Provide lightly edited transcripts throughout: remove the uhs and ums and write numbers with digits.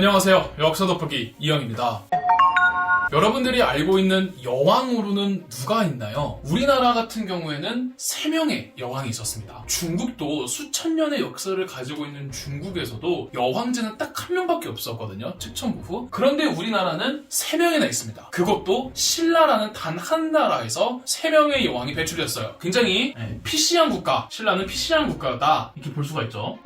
안녕하세요. 역사 돋보기 이영입니다. 여러분들이 알고 있는 여왕으로는 누가 있나요? 우리나라 같은 경우에는 3명의 여왕이 있었습니다. 중국도 수천 년의 역사를 가지고 있는 중국에서도 여황제는 딱 한 명밖에 없었거든요. 측천부후. 그런데 우리나라는 3명이나 있습니다. 그것도 신라라는 단 한 나라에서 3명의 여왕이 배출됐어요. 굉장히 PC한 국가, 신라는 PC한 국가다 이렇게 볼 수가 있죠.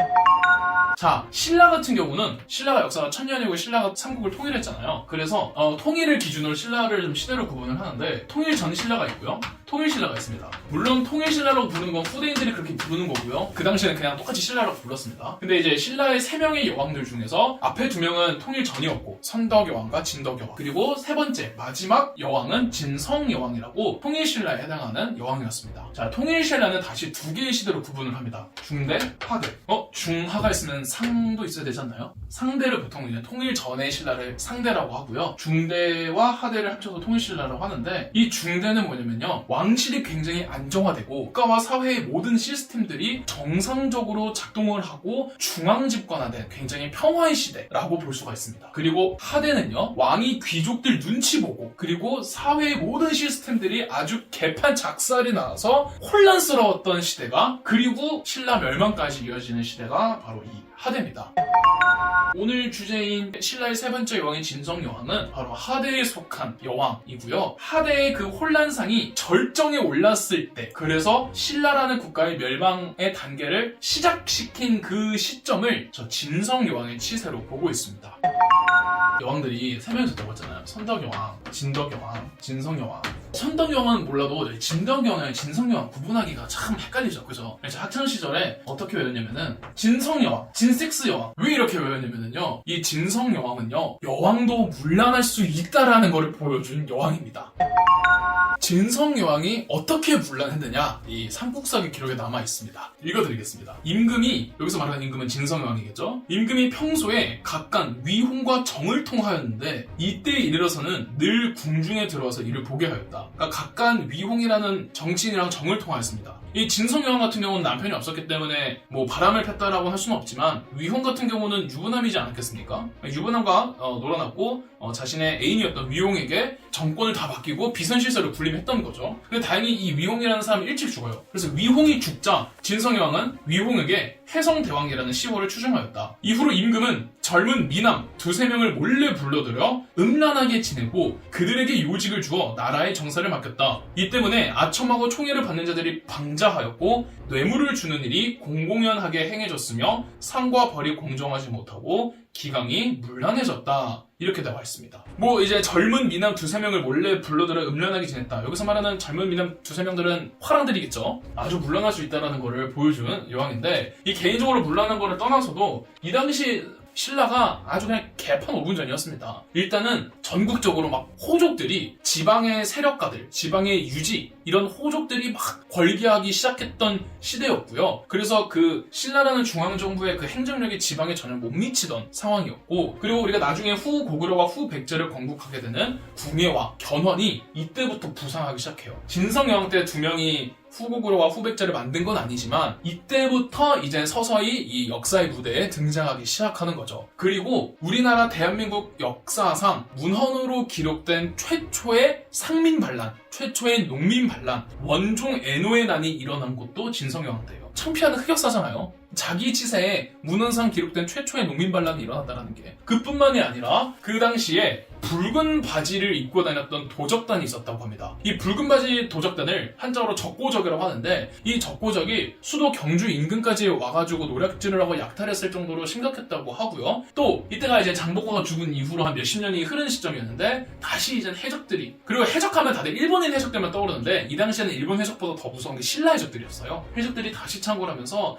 자, 신라 같은 경우는 신라가 역사가 1000년이고 신라가 삼국을 통일했잖아요. 그래서 통일을 기준으로 신라를 좀 시대로 구분을 하는데 통일 전 신라가 있고요. 통일 신라가 있습니다. 물론 통일 신라라고 부르는 건 후대인들이 그렇게 부르는 거고요. 그 당시에는 그냥 똑같이 신라라고 불렀습니다. 근데 이제 신라의 3명의 여왕들 중에서 앞에 2명은 통일 전이었고 선덕여왕과 진덕여왕, 그리고 세 번째 마지막 여왕은 진성여왕이라고 통일 신라에 해당하는 여왕이었습니다. 자, 통일 신라는 다시 2개의 시대로 구분을 합니다. 중대, 하대. 중하가 있으면 상도 있어야 되지 않나요? 상대를 보통 이제 통일 전의 신라를 상대라고 하고요. 중대와 하대를 합쳐서 통일 신라라고 하는데, 이 중대는 뭐냐면요, 왕실이 굉장히 안정화되고 국가와 사회의 모든 시스템들이 정상적으로 작동을 하고 중앙 집권화된 굉장히 평화의 시대라고 볼 수가 있습니다. 그리고 하대는요, 왕이 귀족들 눈치 보고 그리고 사회의 모든 시스템들이 아주 개판 작살이 나서 혼란스러웠던 시대가, 그리고 신라 멸망까지 이어지는 시대가 바로 이 하대입니다. 오늘 주제인 신라의 세 번째 여왕인 진성여왕은 바로 하대에 속한 여왕이고요. 하대의 그 혼란상이 절정에 올랐을 때, 그래서 신라라는 국가의 멸망의 단계를 시작시킨 그 시점을 저 진성여왕의 치세로 보고 있습니다. 여왕들이 3명 있었다고 했잖아요. 선덕여왕, 진덕여왕, 진성여왕. 선덕여왕은 몰라도 진덕여왕과 진성여왕 구분하기가 참 헷갈리죠. 그죠? 제가 학창시절에 어떻게 외웠냐면은 진성여왕, 진섹스여왕. 왜 이렇게 외웠냐면은요, 이 진성여왕은요, 여왕도 문란할 수 있다라는 것을 보여준 여왕입니다. 진성여왕이 어떻게 문란했느냐, 이 삼국사기 기록에 남아있습니다. 읽어드리겠습니다. 임금이, 여기서 말하는 임금은 진성여왕이겠죠? 임금이 평소에 각간 위홍과 정을 통하였는데 이때에 이르러서는 늘 궁중에 들어와서 이를 보게 하였다. 그러니까 각간 위홍이라는 정치인이랑 정을 통하였습니다. 이 진성여왕 같은 경우는 남편이 없었기 때문에 뭐 바람을 폈다라고 할 수는 없지만, 위홍 같은 경우는 유부남이지 않았겠습니까? 유부남과 놀아났고 자신의 애인이었던 위홍에게 정권을 다 맡기고 비선실세로 군림했던 거죠. 근데 다행히 이 위홍이라는 사람이 일찍 죽어요. 그래서 위홍이 죽자 진성여왕은 위홍에게 해성대왕이라는 시호를 추정하였다. 이후로 임금은 젊은 미남 2-3명을 몰래 불러들여 음란하게 지내고 그들에게 요직을 주어 나라의 정사를 맡겼다. 이 때문에 아첨하고 총애를 받는 자들이 방자하였고 뇌물을 주는 일이 공공연하게 행해졌으며 상과 벌이 공정하지 못하고 기강이 문란해졌다. 이렇게 나와 있습니다. 뭐 이제 젊은 미남 2-3명을 몰래 불러들여 음란하게 지냈다. 여기서 말하는 젊은 미남 2-3명들은 화랑들이겠죠. 아주 문란할 수 있다는 거를 보여준 여왕인데, 이 개인적으로 문란한 거를 떠나서도 이 당시 신라가 아주 그냥 개판 5분 전이었습니다. 일단은 전국적으로 막 호족들이, 지방의 세력가들, 지방의 유지, 이런 호족들이 막 걸기하기 시작했던 시대였고요. 그래서 그 신라라는 중앙정부의 그 행정력이 지방에 전혀 못 미치던 상황이었고, 그리고 우리가 나중에 후 고구려와 후 백제를 건국하게 되는 궁예와 견훤이 이때부터 부상하기 시작해요. 진성여왕 때 2명이 후고구려와 후백제를 만든 건 아니지만 이때부터 이제 서서히 이 역사의 무대에 등장하기 시작하는 거죠. 그리고 우리나라 대한민국 역사상 문헌으로 기록된 최초의 상민반란, 최초의 농민반란, 원종 애노의 난이 일어난 곳도 진성여왕 때예요. 창피한 흑역사잖아요. 자기 치세에 문헌상 기록된 최초의 농민반란이 일어났다는 게. 그뿐만이 아니라 그 당시에 붉은 바지를 입고 다녔던 도적단이 있었다고 합니다. 이 붉은 바지 도적단을 한자어로 적고적이라고 하는데, 이 적고적이 수도 경주 인근까지 와가지고 노략질을 하고 약탈했을 정도로 심각했다고 하고요. 또 이때가 이제 장보고가 죽은 이후로 한 몇십 년이 흐른 시점이었는데, 다시 이제 해적들이, 그리고 해적하면 다들 일본인 해적들만 떠오르는데 이 당시에는 일본 해적보다 더 무서운 게 신라 해적들이었어요. 해적들이 다시 창궐 하면서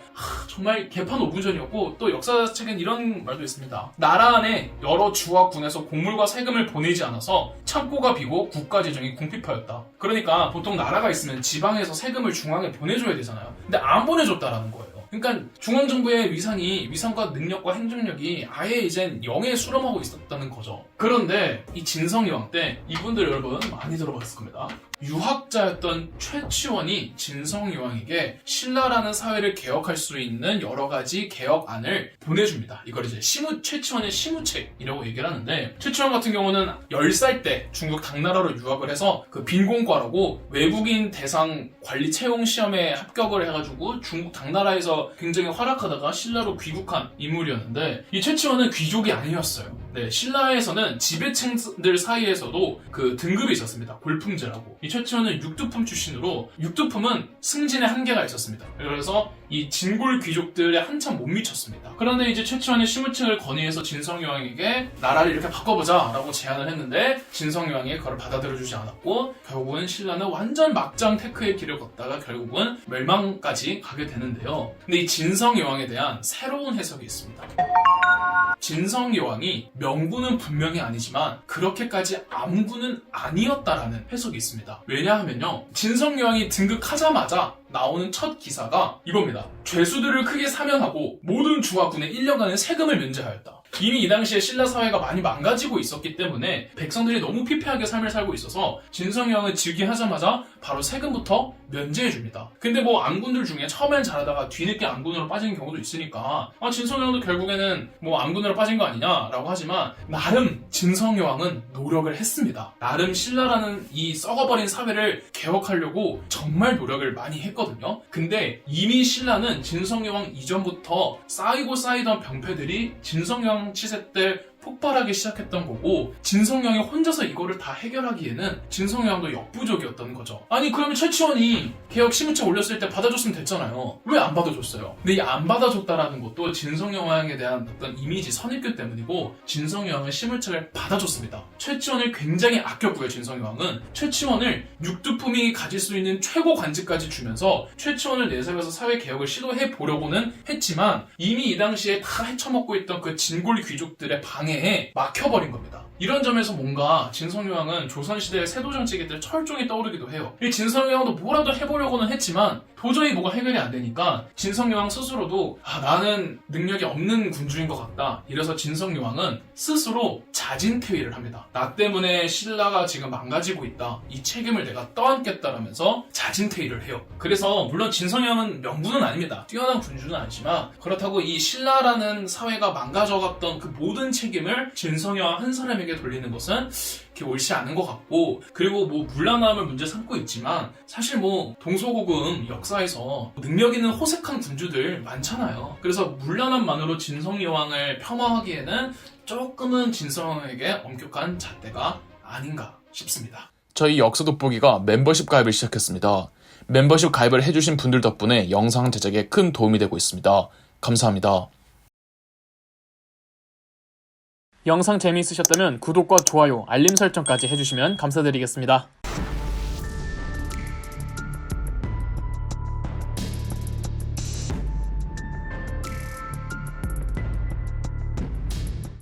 정말 개판 5분 전이었고, 또 역사책엔 이런 말도 있습니다. 나라 안에 여러 주와 군에서 곡물과 세금을 보내지 않아서 창고가 비고 국가재정이 궁핍하였다. 그러니까 보통 나라가 있으면 지방에서 세금을 중앙에 보내줘야 되잖아요. 근데 안 보내줬다라는 거예요. 그러니까 중앙정부의 위상과 능력과 행정력이 아예 이젠 0에 수렴하고 있었다는 거죠. 그런데 이 진성여왕 때 이분들 여러분 많이 들어봤을 겁니다. 유학자였던 최치원이 진성여왕에게 신라라는 사회를 개혁할 수 있는 여러 가지 개혁안을 보내줍니다. 이걸 이제 최치원의 시무책이라고 얘기를 하는데, 최치원 같은 경우는 10살 때 중국 당나라로 유학을 해서 그 빈곤과라고 외국인 대상 관리 채용 시험에 합격을 해가지고 중국 당나라에서 굉장히 활약하다가 신라로 귀국한 인물이었는데, 이 최치원은 귀족이 아니었어요. 네, 신라에서는 지배층들 사이에서도 그 등급이 있었습니다. 골품제라고. 이 최치원은 육두품 출신으로, 육두품은 승진의 한계가 있었습니다. 그래서 이 진골 귀족들에 한참 못 미쳤습니다. 그런데 이제 최치원이 시무책을 건의해서 진성여왕에게 나라를 이렇게 바꿔보자 라고 제안을 했는데, 진성여왕이 그걸 받아들여주지 않았고 결국은 신라는 완전 막장 테크의 길을 걷다가 결국은 멸망까지 가게 되는데요. 근데 이 진성여왕에 대한 새로운 해석이 있습니다. 진성여왕이 명군은 분명히 아니지만 그렇게까지 암군은 아니었다라는 해석이 있습니다. 왜냐하면요, 진성여왕이 등극하자마자 나오는 첫 기사가 이겁니다. 죄수들을 크게 사면하고 모든 중화군에 1년간의 세금을 면제하였다. 이미 이 당시에 신라 사회가 많이 망가지고 있었기 때문에 백성들이 너무 피폐하게 삶을 살고 있어서 진성여왕을 즉위하자마자 바로 세금부터 면제해줍니다. 근데 뭐 암군들 중에 처음엔 잘하다가 뒤늦게 암군으로 빠지는 경우도 있으니까 진성여왕도 결국에는 뭐 암군으로 빠진 거 아니냐라고 하지만, 나름 진성여왕은 노력을 했습니다. 나름 신라라는 이 썩어버린 사회를 개혁하려고 정말 노력을 많이 했거든요. 근데 이미 신라는 진성여왕 이전부터 쌓이던 병폐들이 진성여왕 치세 때 폭발하기 시작했던 거고, 진성여왕이 혼자서 이거를 다 해결하기에는 진성여왕도 역부족이었던 거죠. 아니 그러면 최치원이 개혁 시무책 올렸을 때 받아줬으면 됐잖아요. 왜 안 받아줬어요? 근데 이 안 받아줬다라는 것도 진성여왕에 대한 어떤 이미지 선입견 때문이고, 진성여왕은 시무책을 받아줬습니다. 최치원을 굉장히 아꼈고요. 진성여왕은 최치원을 육두품이 가질 수 있는 최고 관직까지 주면서 최치원을 내세워서 사회 개혁을 시도해 보려고는 했지만, 이미 이 당시에 다 헤쳐먹고 있던 그 진골 귀족들의 방해에 막혀버린 겁니다. 이런 점에서 뭔가 진성여왕은 조선시대의 세도정치계들 철종이 떠오르기도 해요. 이 진성여왕도 뭐라도 해보려고는 했지만 도저히 뭐가 해결이 안 되니까 진성여왕 스스로도 나는 능력이 없는 군주인 것 같다. 이래서 진성여왕은 스스로 자진퇴위를 합니다. 나 때문에 신라가 지금 망가지고 있다. 이 책임을 내가 떠안겠다라면서 자진퇴위를 해요. 그래서 물론 진성여왕은 명군은 아닙니다. 뛰어난 군주는 아니지만, 그렇다고 이 신라라는 사회가 망가져갔던 그 모든 책임을 진성여왕 한 사람에게 돌리는 것은 옳지 않은 것 같고, 그리고 뭐 물란함을 문제 삼고 있지만 사실 뭐 동서고금 역사에서 능력 있는 호색한 군주들 많잖아요. 그래서 물란함만으로 진성여왕을 폄하하기에는 조금은 진성여왕에게 엄격한 잣대가 아닌가 싶습니다. 저희 역사 돋보기가 멤버십 가입을 시작했습니다. 멤버십 가입을 해주신 분들 덕분에 영상 제작에 큰 도움이 되고 있습니다. 감사합니다. 영상 재미있으셨다면 구독과 좋아요, 알림 설정까지 해주시면 감사드리겠습니다.